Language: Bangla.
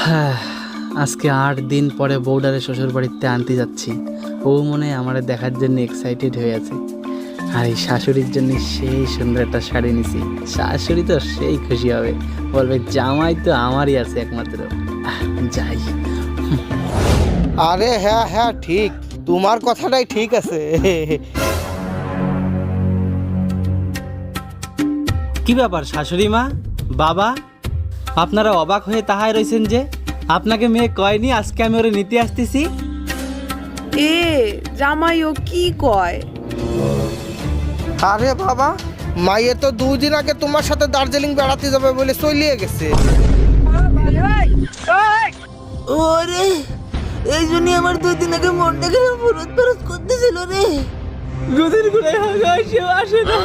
হ্যাঁ, আজকে 8 দিন পরে বউডারে শ্বশুর বাড়িতে আনতে যাচ্ছি। ও মনে হয় আমার দেখার জন্য এক্সাইটেড হয়ে আছে। আর এই শাশুড়ির জন্য সেই সুন্দর একটা শাড়ি নিছি। শাশুড়ি তো সেই খুশি হবে, বলবে জামাই তো আমারই আছে একমাত্র। যাই। আরে হ্যাঁ হ্যাঁ ঠিক, তোমার কথাটাই ঠিক আছে। কি ব্যাপার শাশুড়ি মা, বাবা, আপনারা অবাক হয়ে তাহাই রয়েছেন যে? আপনাকে মেয়ে কয়নি আজকে আমি ওরে নিতে আসতেছি? এ জামাই ও কি কয়? আরে বাবা, মাইয়ে তো 2 দিন আগে তোমার সাথে দার্জিলিং বেড়াতে যাবে বলে চলিয়ে গেছে। ওরে, এই জন্য আমার 2 দিন আগে মনটা কেন ফুরত ফুরত করতেছিল রে। দুদিন ঘুরে আসে না।